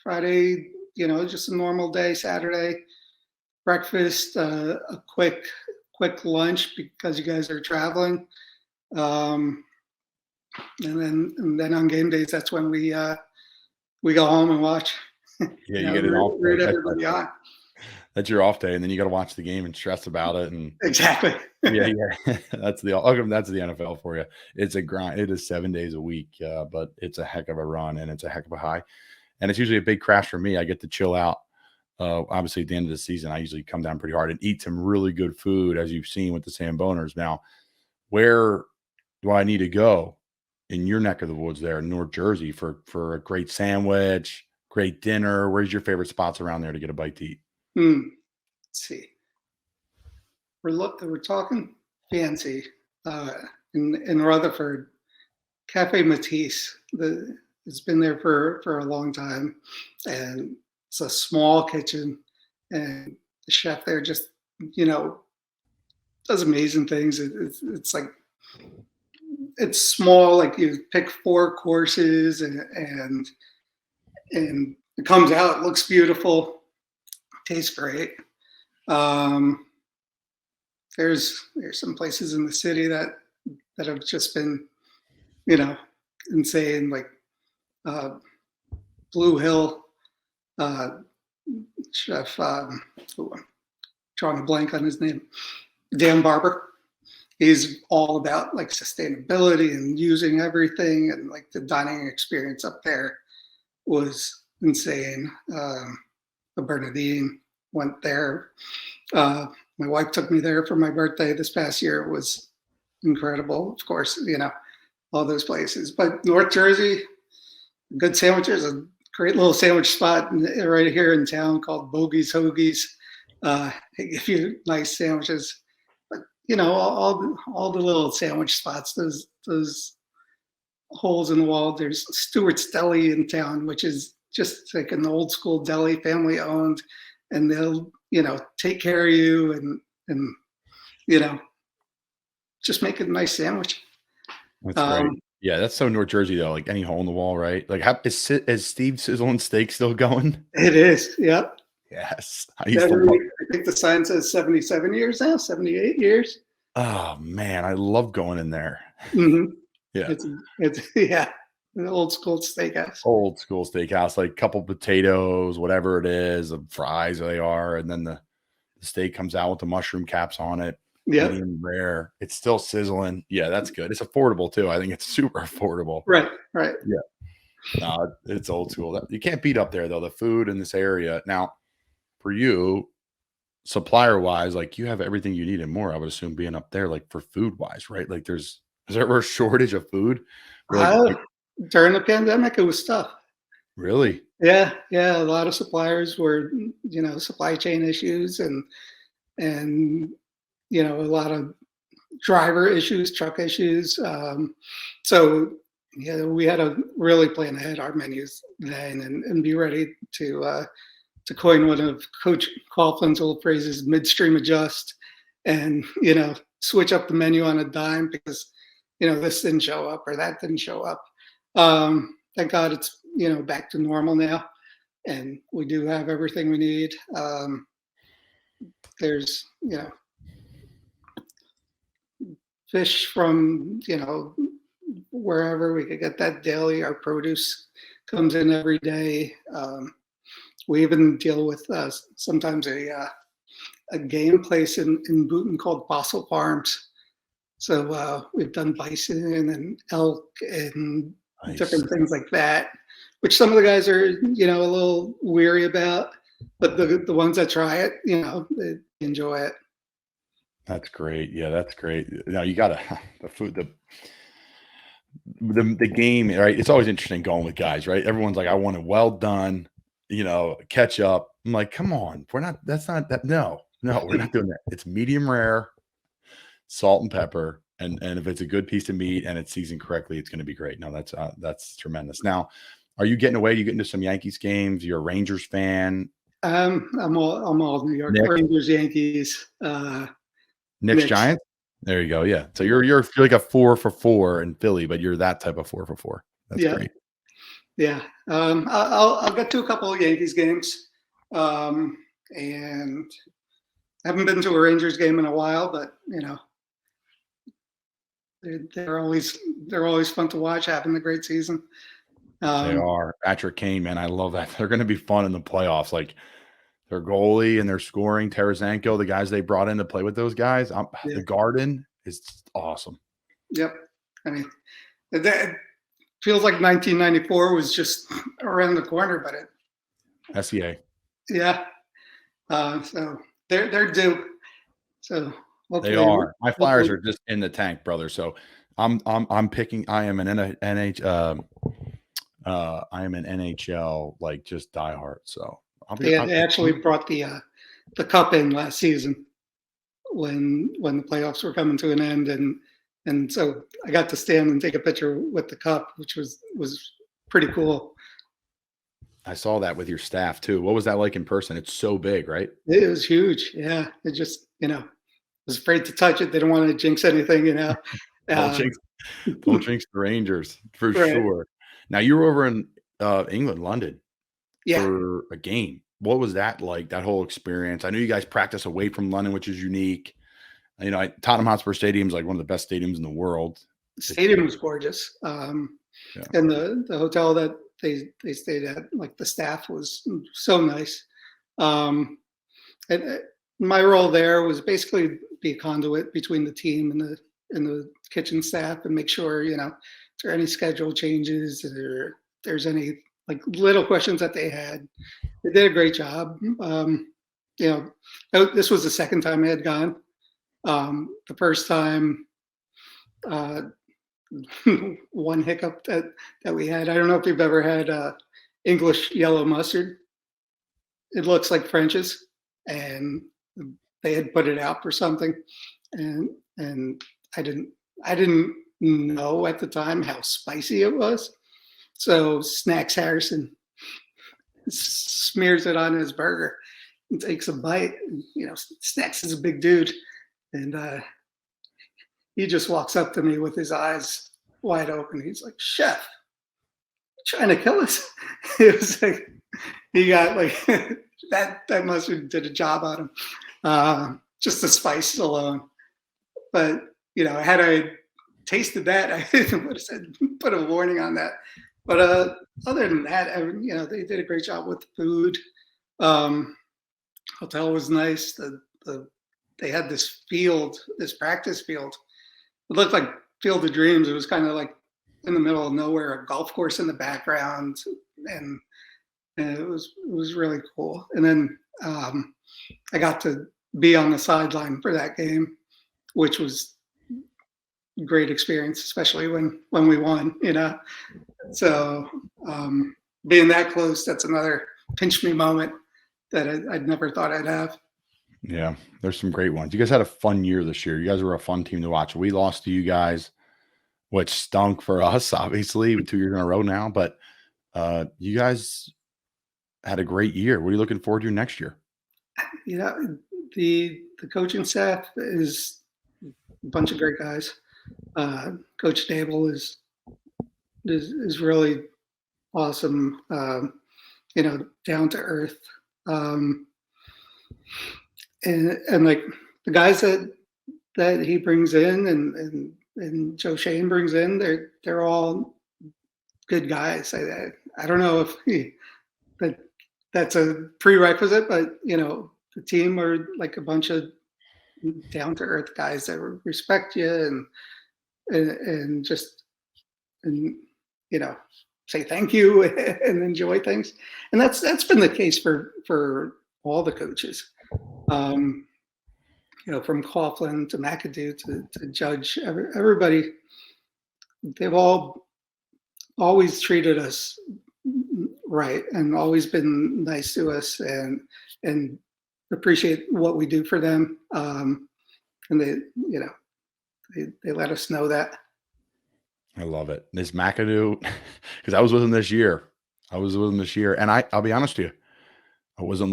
just a normal day. Saturday, breakfast, a quick lunch because you guys are traveling. And then on game days, that's when we go home and watch. Yeah, you get it off. Root everybody on. That's your off day, and then you got to watch the game and stress about it. And exactly. yeah. That's the NFL for you. It's a grind. It is 7 days a week, but it's a heck of a run, and it's a heck of a high. And it's usually a big crash for me. I get to chill out. Obviously, at the end of the season, I usually come down pretty hard and eat some really good food, as you've seen with the Samboners. Now, where do I need to go in your neck of the woods there in North Jersey for a great sandwich, great dinner? Where's your favorite spots around there to get a bite to eat? Let's see. We're talking fancy in Rutherford. Cafe Matisse. It's been there for a long time, and it's a small kitchen, and the chef there just does amazing things. It's like, it's small, like you pick 4 courses and it comes out, it looks beautiful, tastes great. There's some places in the city that have just been insane, like Blue Hill chef, I'm drawing a blank on his name, Dan Barber. He's all about like sustainability and using everything, and like the dining experience up there was insane. The Bernardine went there. My wife took me there for my birthday this past year. It was incredible. Of course, all those places. But North Jersey, good sandwiches, a great little sandwich spot right here in town called Bogey's Hoagies. They give you nice sandwiches. All the little sandwich spots, those holes in the wall. There's Stewart's Deli in town, which is just like an old school deli, family owned, and they'll take care of you and just make a nice sandwich. That's great. Yeah, that's so North Jersey though. Like any hole in the wall, right? Like, is Steve Sizzling Steak still going? It is. Yep. Yes, I used to love. I think the sign says 77 years now, 78 years. Oh man, I love going in there. hmm Yeah, It's yeah, an old school steakhouse. old school steakhouse, like couple potatoes, whatever it is, the fries they are, and then the steak comes out with the mushroom caps on it, Yep. medium rare. It's still sizzling. Yeah, that's good. It's affordable too. I think it's super affordable. Right. Right. No, it's old school. You can't beat up there though. The food in this area. Now, for you, supplier wise, like you have everything you need and more. I would assume being up there, like for food wise, right? Like is there ever a shortage of food? During the pandemic, it was tough. Really? Yeah. Yeah. A lot of suppliers were, supply chain issues and, a lot of driver issues, truck issues. So yeah, we had to really plan ahead our menus then and be ready to coin one of Coach Coughlin's old phrases, midstream adjust, and switch up the menu on a dime because this didn't show up or that didn't show up. Thank God it's back to normal now, and we do have everything we need. There's fish from wherever we could get that daily. Our produce comes in every day. We even deal with sometimes a game place in Boonton called Fossil Farms. So we've done bison and elk and different things like that, which some of the guys are a little weary about, but the ones that try it, they enjoy it. That's great. Yeah, that's great. Now you gotta the food, the game, right? It's always interesting going with guys, right? Everyone's like, I want it well done, catch up. I'm like, come on, that's not that. No, we're not doing that. It's medium rare, salt and pepper, and if it's a good piece of meat and it's seasoned correctly, it's going to be great. No, that's tremendous. Now, are you getting away? You getting to some Yankees games? You're a Rangers fan? I'm all New York Knicks? Rangers, Yankees. Knicks, Giants. There you go. Yeah. So you're like a 4 for 4 in Philly, but you're that type of 4 for 4. That's great. Yeah. I'll get to a couple of Yankees games, and I haven't been to a Rangers game in a while, but they're always fun to watch, having a great season. They are. Patrick Kane, man, I love that. They're going to be fun in the playoffs. Like their goalie and their scoring, Tarasenko, the guys they brought in to play with those guys. The Garden is awesome. Yep. I mean, that feels like 1994 was just around the corner, but SEA. Yeah. So they're due. So they are. My Flyers are just in the tank, brother. So I'm picking. I am an NHL like just diehard. So they actually brought the cup in last season when the playoffs were coming to an end, and so I got to stand and take a picture with the cup, which was pretty cool. I saw that with your staff too. What was that like in person? It's so big, right? It was huge. Yeah. It just, was afraid to touch it. They don't want to jinx anything, Don't jinx the Rangers for sure. Now you were over in England, London for a game. What was that like, that whole experience? I know you guys practice away from London, which is unique. Tottenham Hotspur Stadium is like one of the best stadiums in the world. The stadium was gorgeous. And the hotel that they stayed at, like the staff was so nice. And my role there was basically be a conduit between the team and the kitchen staff and make sure, if there are any schedule changes or there's any like little questions that they had. They did a great job. This was the second time I had gone. The first time, one hiccup that we had. I don't know if you've ever had English yellow mustard. It looks like French's, and they had put it out for something, and I didn't know at the time how spicy it was. So Snacks Harrison smears it on his burger and takes a bite. Snacks is a big dude, and he just walks up to me with his eyes wide open. He's like, "Chef, trying to kill us." It was like he got like that mustard did a job on him. Just the spice alone. But had I tasted that, I would have said put a warning on that. But other than that, they did a great job with the food. Hotel was nice. They had this practice field. It looked like Field of Dreams. It was kind of like in the middle of nowhere, a golf course in the background, and it was really cool. And then I got to be on the sideline for that game, which was a great experience, especially when we won. So being that close, that's another pinch me moment that I'd never thought I'd have. Yeah, there's some great ones. You guys had a fun year this year. You guys were a fun team to watch. We lost to you guys, which stunk for us, obviously, with 2 years in a row now. But you guys had a great year. What are you looking forward to next year? The coaching staff is a bunch of great guys. Coach Dable is really awesome. Down to earth. And like the guys that he brings in and Joe Shane brings in, they're all good guys. I don't know if that's a prerequisite, but the team are like a bunch of down to earth guys that respect you and just say thank you and enjoy things. And that's been the case for all the coaches. From Coughlin to McAdoo to Judge, everybody, they've all always treated us right and always been nice to us and appreciate what we do for them. And they let us know that. I love it. This McAdoo, because I was with him this year. And I'll be honest with you. I was a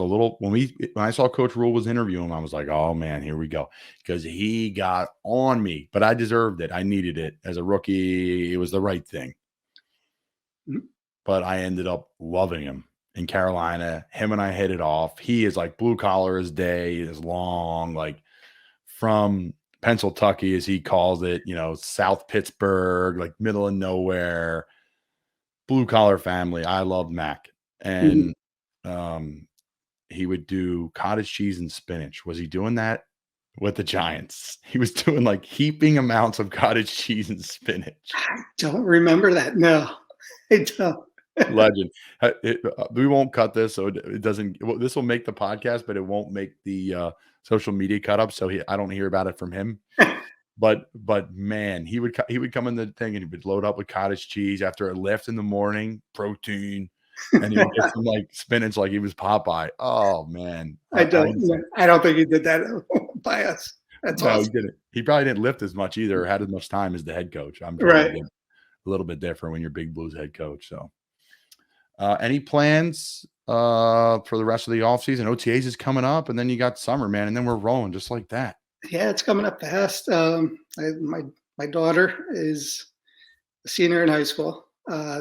little when I saw Coach Rule was interviewing him, I was like, oh man, here we go. Because he got on me, but I deserved it. I needed it as a rookie. It was the right thing. Mm-hmm. But I ended up loving him in Carolina. Him and I hit it off. He is like blue collar as day, is long, like from Pennsylvania, as he calls it, South Pittsburgh, like middle of nowhere, blue collar family. I loved Mac. And he would do cottage cheese and spinach. Was he doing that with the Giants? He was doing like heaping amounts of cottage cheese and spinach. I don't remember that. No, I don't. Legend. We won't cut this, so it doesn't. This will make the podcast, but it won't make the social media cut up. So I don't hear about it from him. But man, he would come in the thing and he would load up with cottage cheese after a lift in the morning, protein. And he would get some like spinach like he was Popeye. Oh man. I don't think he did that by us. That's awesome. He didn't. He probably didn't lift as much either, or had as much time as the head coach. I'm right. A little bit different when you're Big Blues head coach. So any plans for the rest of the offseason? OTAs is coming up, and then you got summer, man, and then we're rolling just like that. Yeah, it's coming up fast. My daughter is a senior in high school.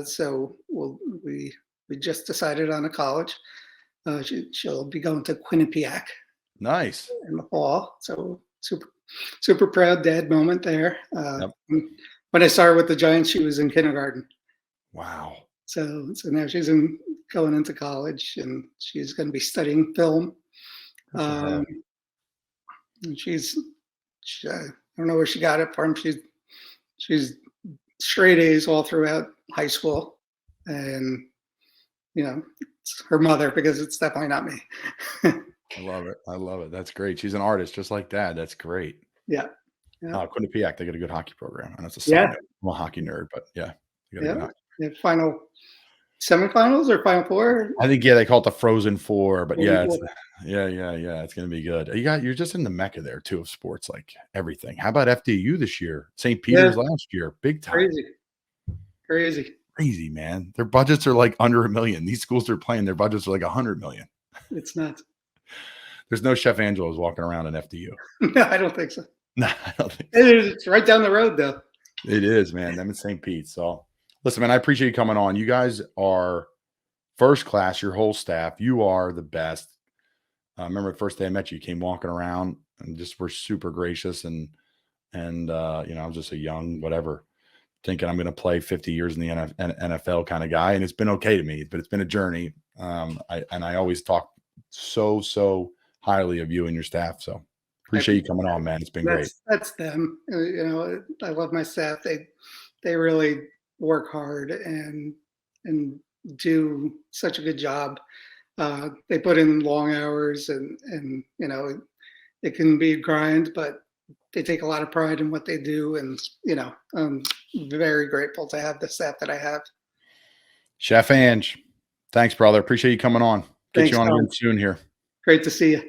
So we just decided on a college. She'll be going to Quinnipiac. Nice. In the fall. So super proud dad moment there. Yep. When I started with the Giants, she was in kindergarten. Wow. So now she's going into college, and she's going to be studying film. And I don't know where she got it from. She's straight A's all throughout high school, and it's her mother, because it's definitely not me. I love it. That's great. She's an artist just like Dad. That's great. Yeah. Quinnipiac, they got a good hockey program. And that's a side note. I'm a hockey nerd, but yeah. Final semifinals or Final Four? I think they call it the Frozen Four, but yeah. It's gonna be good. You're just in the mecca there too of sports, like everything. How about FDU this year? St. Peter's last year, big time. Crazy, man. Their budgets are like under $1 million. These schools are playing, their budgets are like $100 million. It's nuts. There's no Chef Angelo's walking around in FDU. No, I don't think so. No, I don't think so. It's right down the road, though. It is, man. Them in St. Pete. So listen, man, I appreciate you coming on. You guys are first class, your whole staff. You are the best. I remember the first day I met you, you came walking around and just were super gracious and you know, I was just a young whatever, thinking I'm going to play 50 years in the NFL kind of guy, and it's been okay to me, but it's been a journey. I always talk so highly of you and your staff. So appreciate you coming on, man. It's been great. That's them. You know, I love my staff. They really work hard and do such a good job. They put in long hours and you know, it can be a grind, but they take a lot of pride in what they do. And, you know, I'm very grateful to have the staff that I have. Chef Ange, thanks, brother. Appreciate you coming on. Get Thanks, you on Tom. again soon here. Great to see you.